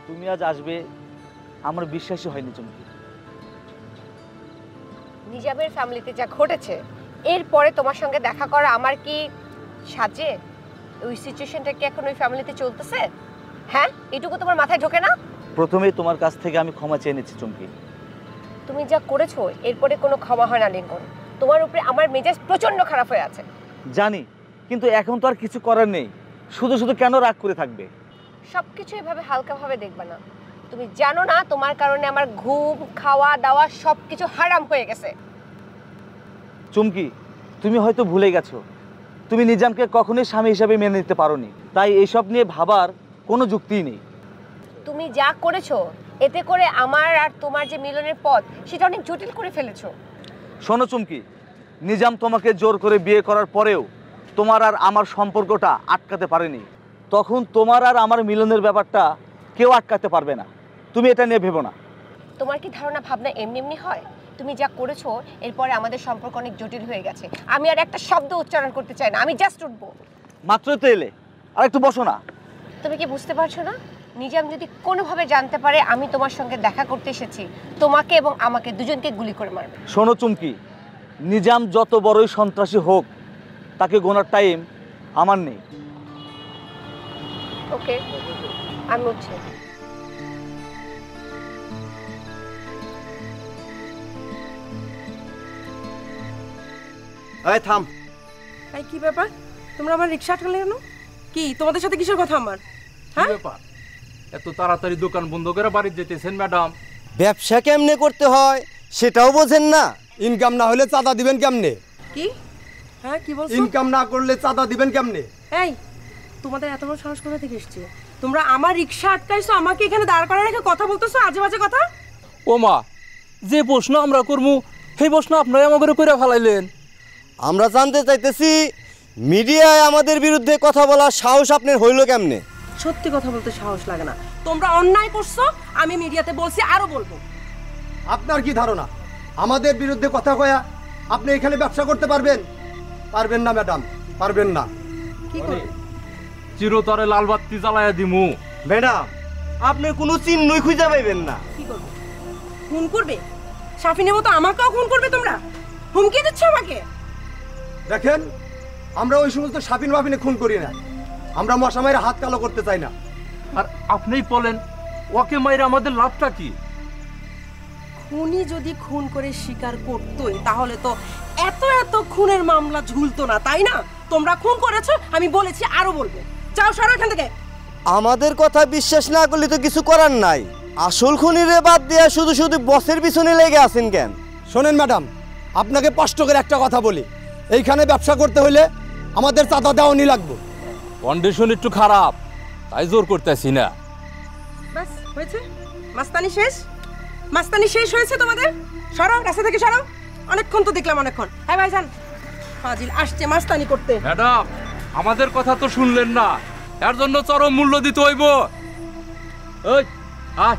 তুমি আজ আসবে আমার বিশ্বাসই হয়নি চুমকি। নিজামের ফ্যামিলিতে যা ঘটেছে এরপরে তোমার সঙ্গে দেখা করা আমার কি সাজে? ওই সিচুয়েশনটা কি এখন ওই ফ্যামিলিতে চলতেছে? হ্যাঁ, এটুকু তোমার মাথায় ঢোকে না? প্রথমেই তোমার কাছ থেকে আমি ক্ষমা চেয়ে নিচ্ছি চুমকি। তুমি যা করেছো এরপরে কোনো ক্ষমা হয় না লিঙ্কন। তোমার উপরে আমার মেজাজ প্রচন্ড খারাপ হয়ে আছে। জানি, কিন্তু এখন তো আর কিছু করার নেই। শুধু শুধু কেন রাগ করে থাকবে? সবকিছু এভাবে হালকাভাবে দেখবে না। তুমি জানো না তোমার কারণে আমার ঘুম, খাওয়া দাওয়া সবকিছু হারাম হয়ে গেছে। চুমকি, তুমি হয়তো ভুলে গেছো, তুমি নিজামকে কখনোই স্বামী হিসাবে মেনে নিতে পারোনি, তাই এইসব নিয়ে ভাবার কোনো যুক্তিই নেই। তুমি যা করেছো এতে করে আমার আর তোমার যে মিলনের পথ সেটা অনেক জটিল করে ফেলেছো। শোনো চুমকি, নিজাম তোমাকে জোর করে বিয়ে করার পরেও তোমার আর আমার সম্পর্কটা আটকাতে পারেনি। তখন তোমার আর আমার মিলনের ব্যাপারটা কেউ আটকাতে পারবে না। তুমি এটা নিয়ে ভেবো না। তোমার কি ধারণা ভাবনা এমনি এমনি হয়? তুমি যা করেছো এরপরে আমাদের সম্পর্ক অনেক জটিল হয়ে গেছে। আমি আর একটা শব্দ উচ্চারণ করতে চাই না, আমি জাস্ট উঠবো। মাত্রই তো এলে, আর একটু বসো না। তুমি কি বুঝতে পারছো না? নিজাম যদি কোনোভাবে জানতে পারে আমি তোমার সঙ্গে দেখা করতে এসেছি, তোমাকে এবং আমাকে দুজনকে গুলি করে মারবে। শোনো চুমকি, নিজাম যত বড়ই সন্ত্রাসী হোক, তাকে গোনার টাইম আমার নেই। ওকে, আমি উঠছি। এই থাম। এই কি ব্যাপার? তোমরা আমার রিকশা আটকালে কেন? কি তোমাদের সাথে কিসের কথা আমার? হ্যাঁ, ব্যাপার এত তাড়াতাড়ি দোকান বন্ধ করে বাড়ি যেতেছেন ম্যাডাম? ব্যবসা কেমনে করতে হয় সেটাও বোঝেন না? ইনকাম না হলে চাঁদা দিবেন কেমনে? কি? হ্যাঁ, কি বলছো? ইনকাম না করলে চাঁদা দিবেন কেমনে? এই, তোমাদের এত বড় সাহস কোথা থেকে এসেছে? তোমরা আমার রিকশা আটকাইছো, আমাকে এখানে দাঁড় করায় রেখে কথা বলতেছো আজে বাজে কথা। ও মা, যে প্রশ্ন আমরা করবো সেই প্রশ্ন আপনারা আমাকে করে ফেলাইলেন। আমরা জানতে চাইতেছি মিডিয়ায় আমাদের বিরুদ্ধে কথা বলার সাহস আপনার হইল কেমনে? সত্যি কথা বলতে সাহস লাগে না। তোমরা অন্যায় করছো, আমি মিডিয়াতে বলছি, আরো বলবো। আপনার কি ধারণা আমাদের বিরুদ্ধে কথা কয়া আপনি এখানে ব্যবসা করতে পারবেন? পারবেন না ম্যাডাম, পারবেন না। কি করবে? চিরতরে লাল বাতি জ্বালায়া দিমু। ম্যাডাম, আপনি কোনো চিহ্নই খুঁজে পাইবেন না। কি করবে? খুন করবে? সাফিনের মতো আমাকেও খুন করবে তোমরা? হুমকি দিচ্ছ আমাকে? দেখেন, আমরা ওই সমস্ত সাপিন বাপিনে খুন করি না। আমরা মশা মায়ের হাত কালো করতে চাই না। আর আপনিই বলেন ওকে মাইরে আমাদের লাভটা কি? খুনি যদি খুন করে স্বীকার করতোই তাহলে তো এত এত খুনের মামলা ঝুলতো না, তাই না? তোমরা খুন করেছো, আমি বলেছি, আরো বলবো। যাও, সরো এখান থেকে। আমাদের কথা বিশ্বাস না করলে তো কিছু করার নাই। আসল খুনিরে বাদ দিয়া শুধু শুধু বসের পিছনে লেগে আছেন কেন? শোনেন ম্যাডাম, আপনাকে স্পষ্ট করে একটা কথা বলি, এইখানে ব্যবসা করতে হলে আমাদের চাঁদা দেওয়ানি লাগবে। কন্ডিশন একটু খারাপ, তাই জোর করতেছি না। বাস হয়েছে, মাস্তানি শেষ। মাস্তানি শেষ হয়েছে তোমাদের। সরো, রাস্তা থেকে সরো। অনেকক্ষণ তো দেখলাম, অনেকক্ষণ। হ্যাঁ ভাইজান, ফাজিল আসছে মাস্তানি করতে। ম্যাডাম, আমাদের কথা তো শুনলেন না, এর জন্য চরম মূল্য দিতে হইব। এই আয়।